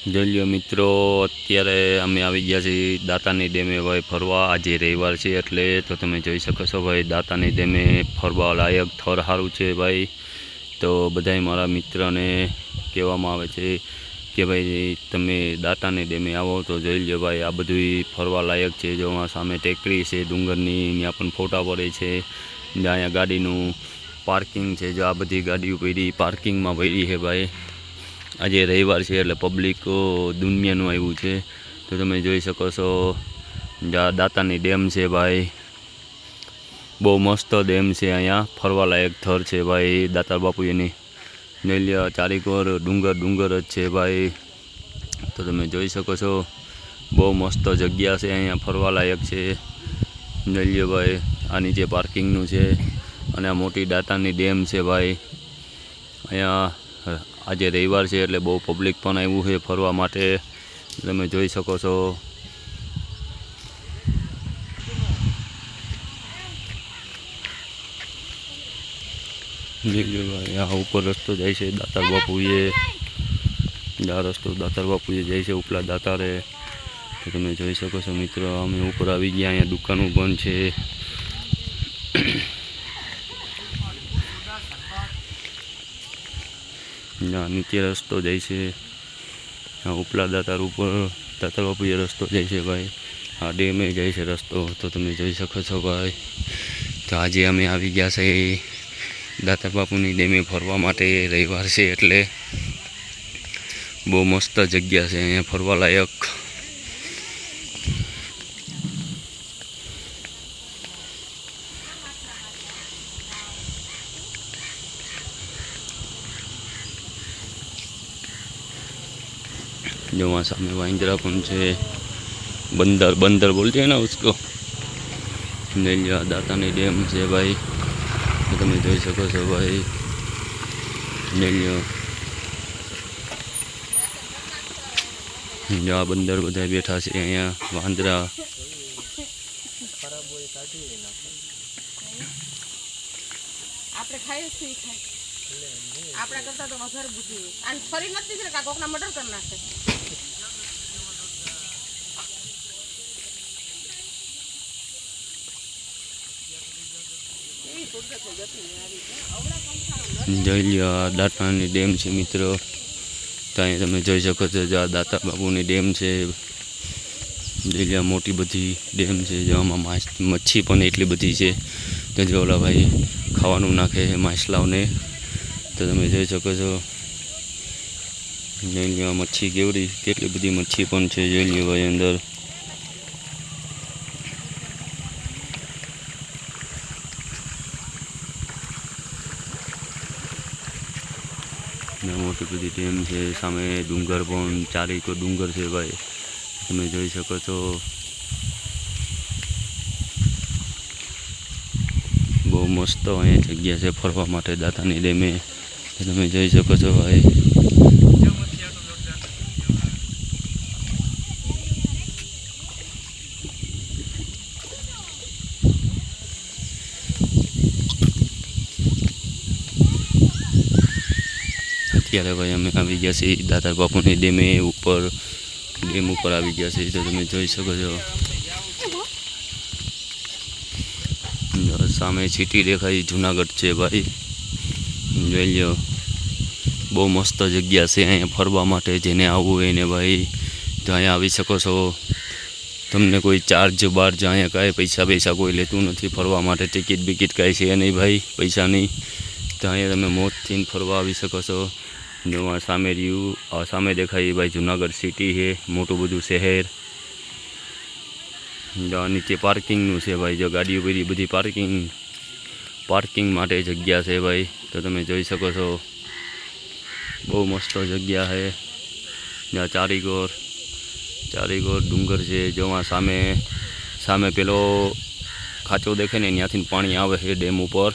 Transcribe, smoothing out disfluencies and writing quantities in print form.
જોઈ લ્યો મિત્રો, અત્યારે અમે આવી ગયા છીએ દાતાની ડેમે ભાઈ ફરવા. આજે રવિવાર છે એટલે તો તમે જોઈ શકો છો ભાઈ, દાતાની ડેમે ફરવા લાયક થર સારું છે ભાઈ. તો બધાય મારા મિત્રને કહેવામાં આવે છે કે ભાઈ તમે દાતાની ડેમે આવો તો જોઈ લ્યો ભાઈ, આ બધું ફરવા લાયક છે. જો સામે ટેકરી છે ડુંગરની, ત્યાં પણ ફોટા પડે છે. અહીંયા ગાડીનું પાર્કિંગ છે, જો આ બધી ગાડીઓ પડી પાર્કિંગમાં પડી છે ભાઈ. આજે રવિવાર છે એટલે પબ્લિક દુનિયાનું આવ્યું છે. તો તમે જોઈ શકો છો દાતાની ડેમ છે ભાઈ, બહુ મસ્ત ડેમ છે. અહીંયા ફરવા લાયક થર છે ભાઈ દાતાર બાપુની. નૈલ્યા ચારેકોર ડુંગર જ છે ભાઈ. તો તમે જોઈ શકો છો બહુ મસ્ત જગ્યા છે, અહીંયા ફરવા લાયક છે. નૈલ્યો ભાઈ, આ નીચે પાર્કિંગનું છે અને આ મોટી દાતાની ડેમ છે ભાઈ. અહીંયા આજે રવિવાર છે એટલે બહુ પબ્લિક પણ આવ્યું છે ફરવા માટે, તમે જોઈ શકો છો. ભાઈ આ ઉપર રસ્તો જાય છે દાતાર બાપુએ, આ રસ્તો દાતાર બાપુએ જાય છે ઉપલા દાતારે. તો તમે જોઈ શકો છો મિત્રો, અમે ઉપર આવી ગયા. અહીંયા દુકાનો બંધ છે. નીચે રસ્તો જાય છે, આ ઉપલા દાતાર ઉપર દાતાર બાપુએ રસ્તો જાય છે ભાઈ. આ ડેમે જાય છે રસ્તો. તો તમે જોઈ શકો છો ભાઈ. તો આજે અમે આવી ગયા છે દાતાર બાપુની ડેમે ફરવા માટે. રવિવાર છે એટલે બહુ મસ્ત જગ્યા છે અહીંયા ફરવા લાયક. जो वहाँ सामने वाइंद्रा पण છે, बंदर बोलते हैं ना उसको. नैलिया दातानी डैम છે भाई. तो તમે જોઈ શકો છો ભાઈ. નૈલિયા આ બંદર બધા બેઠા છે અહીંયા. વાંદરા આપણે ખાઈએ છીએ, આપણા કરતા તો વધારે બુદ્ધિ. અને ફરી નથી કે કોકના મર્ડર કરી નાખે. જોઈ લ્યો દાતાની ડેમ છે મિત્રો. ત્યાં તમે જોઈ શકો છો, આ દાતાર બાપુની ડેમ છે. જોઈ લ્યો મોટી બધી ડેમ છે, જેમાં મચ્છી પણ એટલી બધી છે. તો જો ઓલા ભાઈ ખાવાનું નાખે છે માછલાઓને. તો તમે જોઈ શકો છો જોઈ લ્યો મચ્છી કેવડી, કેટલી બધી મચ્છી પણ છે. જોઈ લ્યો ભાઈ અંદર. મોટી બધી ડેમ છે, સામે ડુંગર પણ ચારેકો ડુંગર છે ભાઈ. તમે જોઈ શકો છો બહુ મસ્ત અહીંયા જગ્યા છે ફરવા માટે દાતાની ડેમે. તમે જોઈ શકો છો ભાઈ. અત્યારે ભાઈ અમે આવી ગયા છીએ દાતાર બાપુની ડેમે ઉપર. ડેમ ઉપર આવી ગયા છીએ. તો તમે જોઈ શકો છો સામે સિટી દેખાય, જુનાગઢ છે ભાઈ. જોઈ લો બહુ મસ્ત જગ્યા છે અહીંયા ફરવા માટે. જેને આવવું હોય ને ભાઈ તો અહીંયા આવી શકો છો. તમને કોઈ ચાર્જ બાર્જ અહીંયા કાંઈ પૈસા કોઈ લેતું નથી ફરવા માટે. ટિકિટ બિકિટ કાંઈ છે નહીં ભાઈ, પૈસા નહીં. તો અહીંયા તમે મોજથી ફરવા આવી શકો છો. જો આ સામે રહ્યું, આ સામે દેખાય ભાઈ જુનાગઢ સિટી છે, મોટું બધું શહેર. જો નીચે પાર્કિંગનું છે ભાઈ. જો ગાડીઓ બધી પાર્કિંગ માટે જગ્યા છે ભાઈ. તો તમે જોઈ શકો છો બહુ મસ્ત જગ્યા છે. જ્યાં ચારેકોર ડુંગર છે. જોમાં સામે પેલો ખાંચો દેખાય ને ત્યાંથી પાણી આવે છે ડેમ ઉપર.